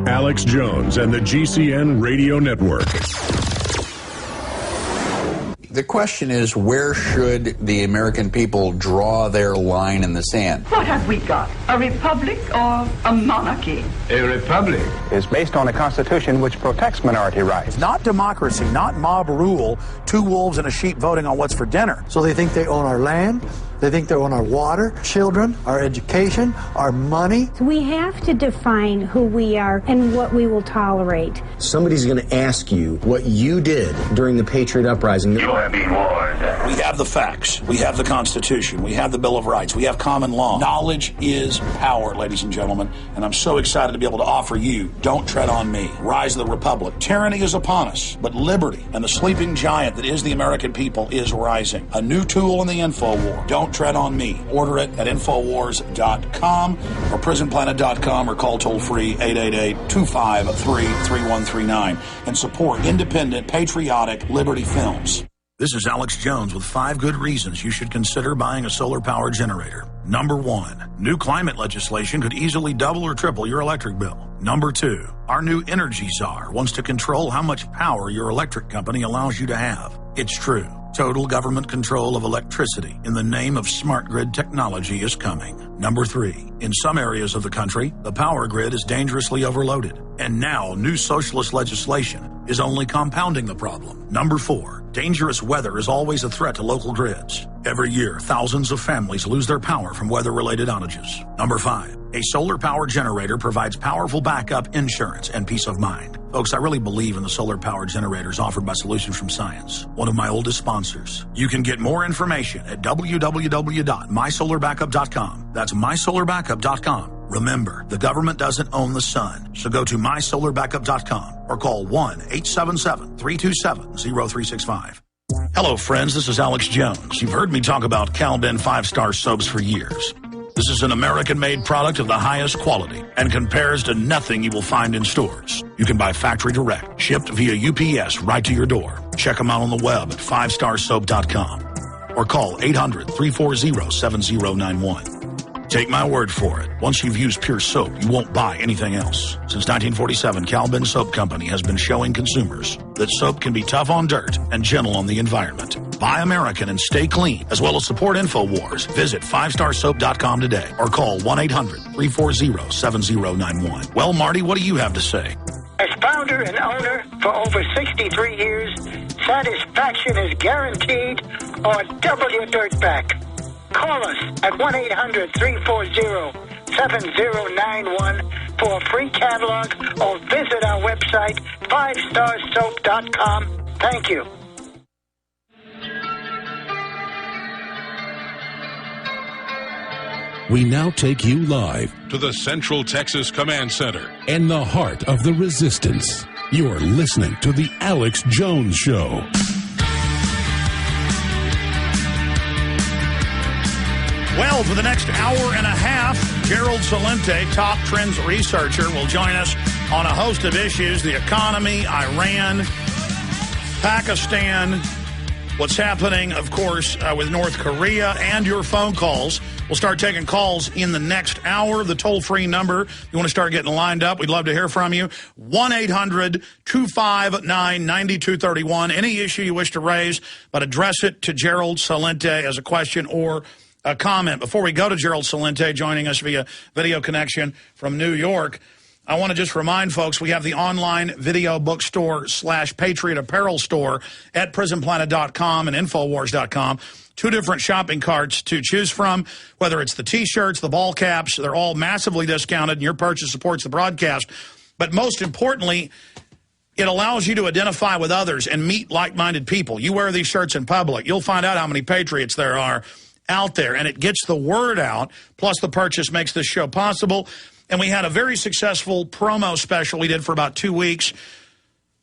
Alex Jones and the GCN Radio Network. The question is, where should the American people draw their line in the sand? What have we got? A republic or a monarchy? A republic is based on a constitution which protects minority rights. Not democracy, not mob rule, two wolves and a sheep voting on what's for dinner. So they think they own our land, they think they own our water, children, our education, our money. We have to define who we are and what we will tolerate. Somebody's going to ask you what you did during the Patriot Uprising. You have been warned. We have the facts. We have the Constitution. We have the Bill of Rights. We have common law. Knowledge is power, ladies and gentlemen, and I'm so excited to be able to offer you Don't Tread on Me. Rise of the Republic. Tyranny is upon us, but liberty and the sleeping giant that is the American people is rising. A new tool in the info war. Don't Tread on Me. Order it at Infowars.com or PrisonPlanet.com or call toll-free 888-253-3139 and support independent, patriotic Liberty films. This is Alex Jones with 5 good reasons you should consider buying a solar power generator. Number 1, new climate legislation could easily double or triple your electric bill. Number 2, our new energy czar wants to control how much power your electric company allows you to have. It's true. Total government control of electricity in the name of smart grid technology is coming. Number 3, in some areas of the country, the power grid is dangerously overloaded. And now new socialist legislation is only compounding the problem. Number 4, dangerous weather is always a threat to local grids. Every year, thousands of families lose their power from weather-related outages. Number 5, a solar power generator provides powerful backup insurance and peace of mind. Folks, I really believe in the solar power generators offered by Solutions from Science, one of my oldest sponsors. You can get more information at www.mysolarbackup.com. That's mysolarbackup.com. Remember, the government doesn't own the sun, so go to mysolarbackup.com or call 1-877-327-0365. Hello, friends. This is Alex Jones. You've heard me talk about Cal-Ben 5-star soaps for years. This is an American-made product of the highest quality and compares to nothing you will find in stores. You can buy factory direct, shipped via UPS right to your door. Check them out on the web at 5starsoap.com or call 800-340-7091. Take my word for it. Once you've used Pure Soap, you won't buy anything else. Since 1947, Cal-Ben Soap Company has been showing consumers that soap can be tough on dirt and gentle on the environment. Buy American and stay clean, as well as support InfoWars. Visit 5starsoap.com today or call 1-800-340-7091. Well, Marty, what do you have to say? As founder and owner for over 63 years, satisfaction is guaranteed or double your dirt back. Call us at 1-800-340-7091 for a free catalog or visit our website, 5starsoap.com. Thank you. We now take you live to the Central Texas Command Center in the heart of the resistance. You're listening to The Alex Jones Show. Well, for the next hour and a half, Gerald Celente, top trends researcher, will join us on a host of issues: the economy, Iran, Pakistan, what's happening, of course, with North Korea, and your phone calls. We'll start taking calls in the next hour. The toll-free number, you want to start getting lined up, we'd love to hear from you. 1-800-259-9231. Any issue you wish to raise, but address it to Gerald Celente as a question or a comment. Before we go to Gerald Celente joining us via video connection from New York, I want to just remind folks we have the online video bookstore / Patriot Apparel store at PrisonPlanet.com and Infowars.com. 2 different shopping carts to choose from, whether it's the T-shirts, the ball caps. They're all massively discounted, and your purchase supports the broadcast. But most importantly, it allows you to identify with others and meet like-minded people. You wear these shirts in public, you'll find out how many patriots there are out there, and it gets the word out, plus the purchase makes this show possible. And we had a very successful promo special we did for about 2 weeks.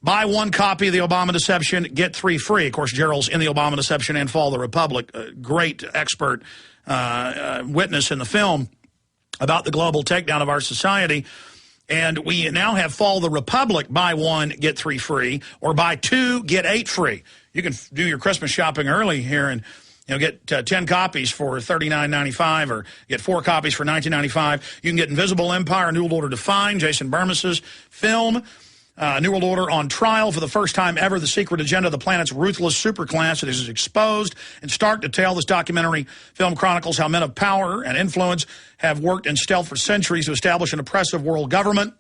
Buy 1 copy of The Obama Deception, get 3 free. Of course, Gerald's in The Obama Deception and Fall of the Republic, a great expert witness in the film about the global takedown of our society. And we now have Fall of the Republic, buy 1, get 3 free, or buy 2, get 8 free. You can do your Christmas shopping early here in get 10 copies for $39.95 or get 4 copies for $19.95. You can get Invisible Empire, New World Order Defined, Jason Bermas's film, New World Order on trial for the first time ever, the secret agenda of the planet's ruthless superclass that is exposed. In stark detail, this documentary film chronicles how men of power and influence have worked in stealth for centuries to establish an oppressive world government.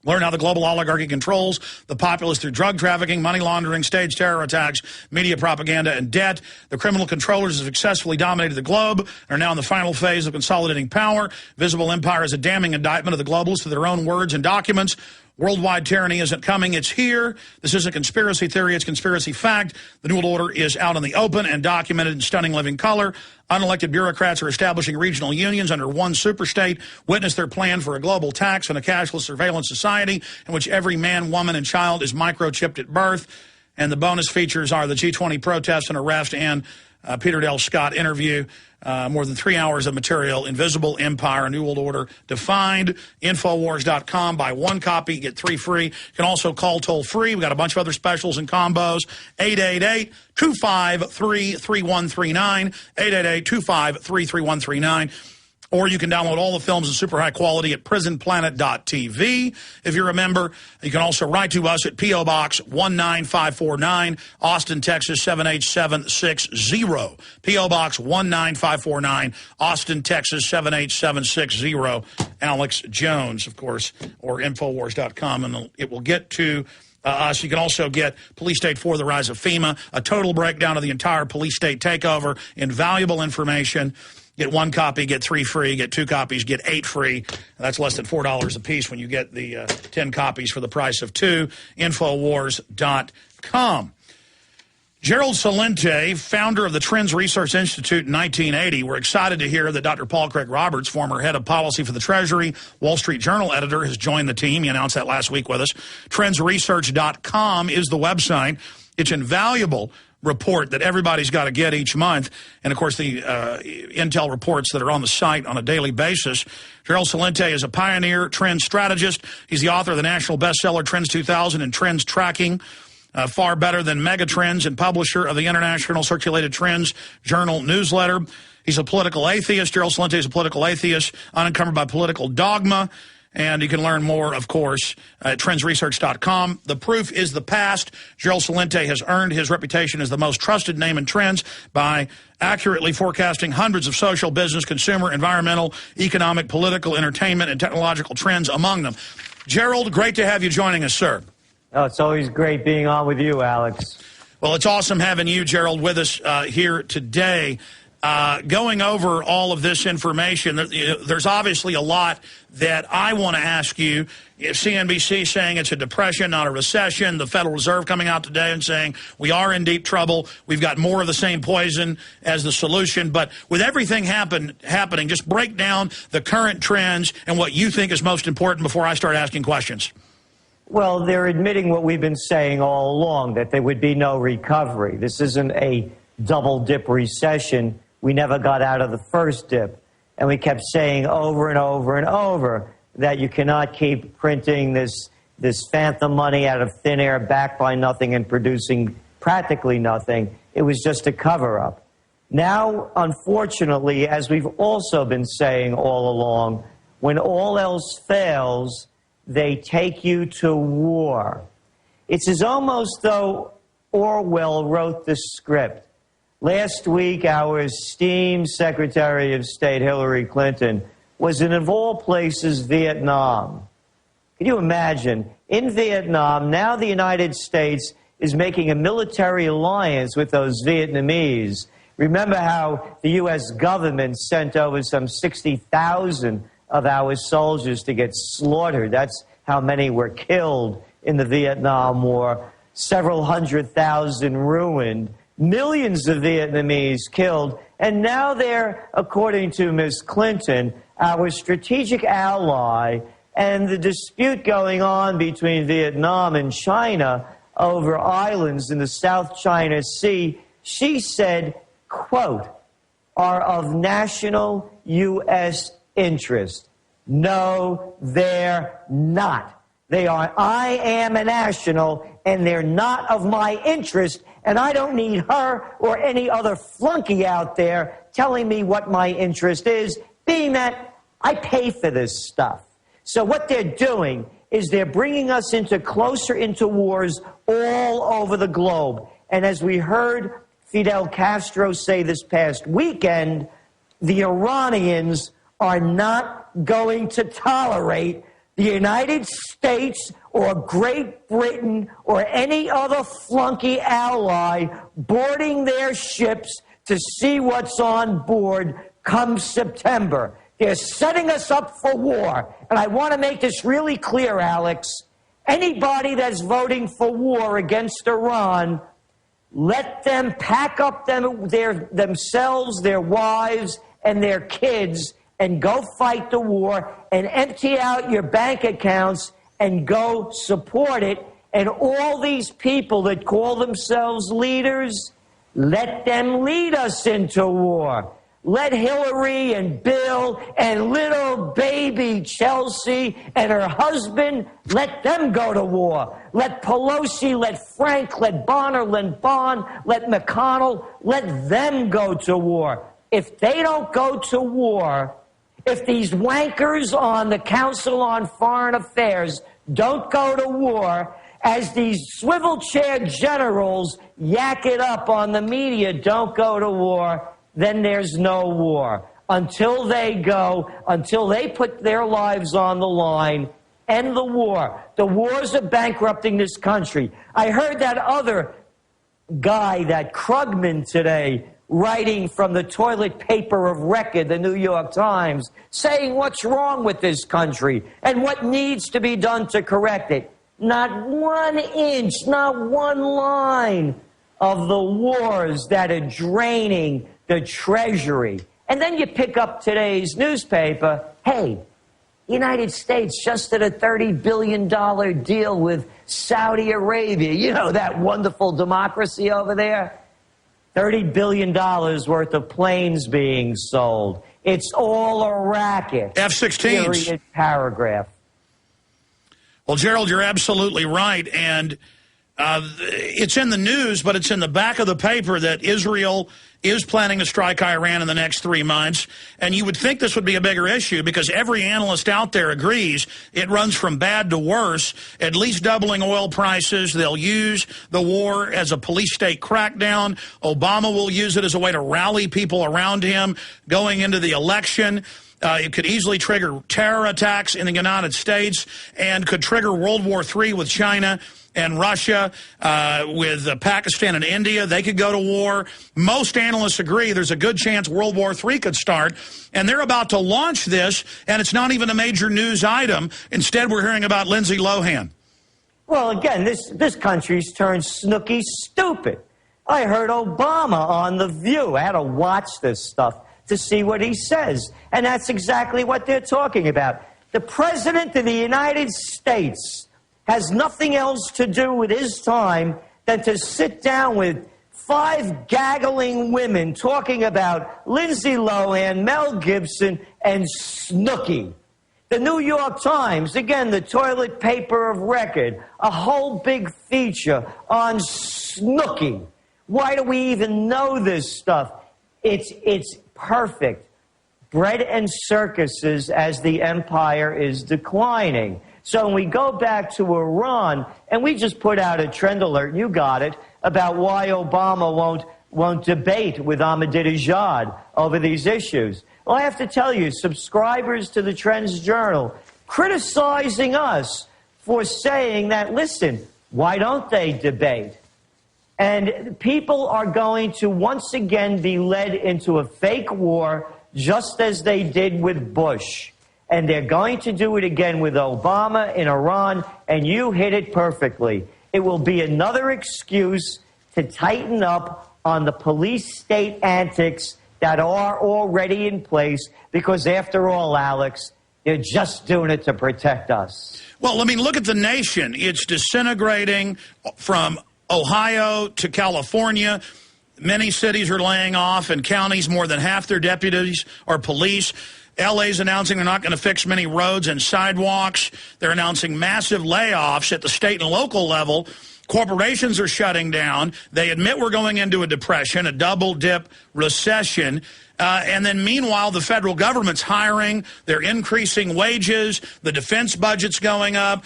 Learn how the global oligarchy controls the populace through drug trafficking, money laundering, staged terror attacks, media propaganda, and debt. The criminal controllers have successfully dominated the globe and are now in the final phase of consolidating power. Visible Empire is a damning indictment of the globalists to their own words and documents. Worldwide tyranny isn't coming, it's here. This isn't conspiracy theory, it's conspiracy fact. The New World Order is out in the open and documented in stunning living color. Unelected bureaucrats are establishing regional unions under one superstate. Witness their plan for a global tax and a cashless surveillance society in which every man, woman, and child is microchipped at birth. And the bonus features are the G20 protests and arrest and Peter Dale Scott interview. More than 3 hours of material. Invisible Empire, New World Order Defined. Infowars.com. Buy 1 copy, get 3 free. You can also call toll free. We got a bunch of other specials and combos. 888-253-3139. 888-253-3139. Or you can download all the films in super high quality at prisonplanet.tv. If you're a member, you can also write to us at P.O. Box 19549, Austin, Texas 78760. P.O. Box 19549, Austin, Texas 78760. Alex Jones, of course, or Infowars.com, and it will get to us. You can also get Police State 4, The Rise of FEMA, a total breakdown of the entire police state takeover, invaluable information. Get 1 copy, get 3 free. Get 2 copies, get 8 free. That's less than $4 a piece when you get the 10 copies for the price of 2. Infowars.com. Gerald Celente, founder of the Trends Research Institute in 1980, we're excited to hear that Dr. Paul Craig Roberts, former head of policy for the Treasury, Wall Street Journal editor, has joined the team. He announced that last week with us. Trendsresearch.com is the website. It's invaluable report that everybody's got to get each month. And, of course, the intel reports that are on the site on a daily basis. Gerald Celente is a pioneer trend strategist. He's the author of the national bestseller Trends 2000 and Trends Tracking, far better than Megatrends, and publisher of the International Circulated Trends Journal newsletter. He's a political atheist. Gerald Celente is a political atheist, unencumbered by political dogma. And you can learn more, of course, at trendsresearch.com. The proof is the past. Gerald Celente has earned his reputation as the most trusted name in trends by accurately forecasting hundreds of social, business, consumer, environmental, economic, political, entertainment, and technological trends among them. Gerald, great to have you joining us, sir. Oh, it's always great being on with you, Alex. Well, it's awesome having you, Gerald, with us here today. Going over all of this information, there's obviously a lot that I want to ask you. CNBC saying it's a depression, not a recession. The Federal Reserve coming out today and saying we are in deep trouble. We've got more of the same poison as the solution. But with everything happening, just break down the current trends and what you think is most important before I start asking questions. Well, they're admitting what we've been saying all along, that there would be no recovery. This isn't a double-dip recession. We never got out of the first dip. And we kept saying over and over and over that you cannot keep printing this phantom money out of thin air, backed by nothing and producing practically nothing. It was just a cover-up. Now, unfortunately, as we've also been saying all along, when all else fails, they take you to war. It's as almost though Orwell wrote this script. Last week, our esteemed Secretary of State, Hillary Clinton, was in, of all places, Vietnam. Can you imagine? In Vietnam, now the United States is making a military alliance with those Vietnamese. Remember how the U.S. government sent over some 60,000 of our soldiers to get slaughtered. That's how many were killed in the Vietnam War. Several 100,000 ruined. Millions of Vietnamese killed. And now they're, according to Ms. Clinton, our strategic ally, and the dispute going on between Vietnam and China over islands in the South China Sea, she said, quote, are of national U.S. interest. No, they're not. I am a national, and they're not of my interest, and I don't need her or any other flunky out there telling me what my interest is, being that I pay for this stuff. So what they're doing is they're bringing us closer into wars all over the globe. And as we heard Fidel Castro say this past weekend, the Iranians are not going to tolerate the United States or Great Britain or any other flunky ally boarding their ships to see what's on board come September. They're setting us up for war. And I want to make this really clear, Alex. Anybody that's voting for war against Iran, let them pack up themselves, their wives, and their kids and go fight the war and empty out your bank accounts and go support it. And all these people that call themselves leaders, let them lead us into war. Let Hillary and Bill and little baby Chelsea and her husband, let them go to war. Let Pelosi, let Frank, let Bonner, let Bond, let McConnell, let them go to war. If they don't go to war, if these wankers on the Council on Foreign Affairs don't go to war, as these swivel chair generals yak it up on the media, don't go to war, then there's no war. Until they go, until they put their lives on the line, end the war. The wars are bankrupting this country. I heard that other guy, that Krugman today, writing from the toilet paper of record, the New York Times, saying what's wrong with this country and what needs to be done to correct it. Not 1 inch, not one line of the wars that are draining the Treasury. And then you pick up today's newspaper, hey, the United States just did a $30 billion deal with Saudi Arabia. You know, that wonderful democracy over there? $30 billion worth of planes being sold. It's all a racket. F-16s. Period, paragraph. Well, Gerald, you're absolutely right. And it's in the news, but it's in the back of the paper that Israel is planning to strike Iran in the next 3 months. And you would think this would be a bigger issue because every analyst out there agrees it runs from bad to worse, at least doubling oil prices. They'll use the war as a police state crackdown. Obama will use it as a way to rally people around him going into the election. It could easily trigger terror attacks in the United States and could trigger World War III with China and Russia, with Pakistan and India. They could go to war. Most analysts agree there's a good chance World War III could start. And they're about to launch this, and it's not even a major news item. Instead, we're hearing about Lindsay Lohan. Well, again, this country's turned snooky stupid. I heard Obama on The View. I had to watch this stuff to see what he says. And that's exactly what they're talking about. The President of the United States has nothing else to do with his time than to sit down with 5 gaggling women talking about Lindsay Lohan, Mel Gibson, and Snooki. The New York Times, again, the toilet paper of record, a whole big feature on Snooki. Why do we even know this stuff? It's perfect. Bread and circuses as the empire is declining. So when we go back to Iran, and we just put out a trend alert, you got it, about why Obama won't debate with Ahmadinejad over these issues. Well, I have to tell you, subscribers to the Trends Journal criticizing us for saying that, listen, why don't they debate? And people are going to once again be led into a fake war just as they did with Bush. And they're going to do it again with Obama in Iran, and you hit it perfectly. It will be another excuse to tighten up on the police state antics that are already in place, because after all, Alex, they're just doing it to protect us. Well, I mean, look at the nation. It's disintegrating from Ohio to California. Many cities are laying off, and counties, more than half their deputies are police. LA's announcing they're not going to fix many roads and sidewalks. They're announcing massive layoffs at the state and local level. Corporations are shutting down. They admit we're going into a depression, a double-dip recession. And then meanwhile, the federal government's hiring. They're increasing wages. The defense budget's going up.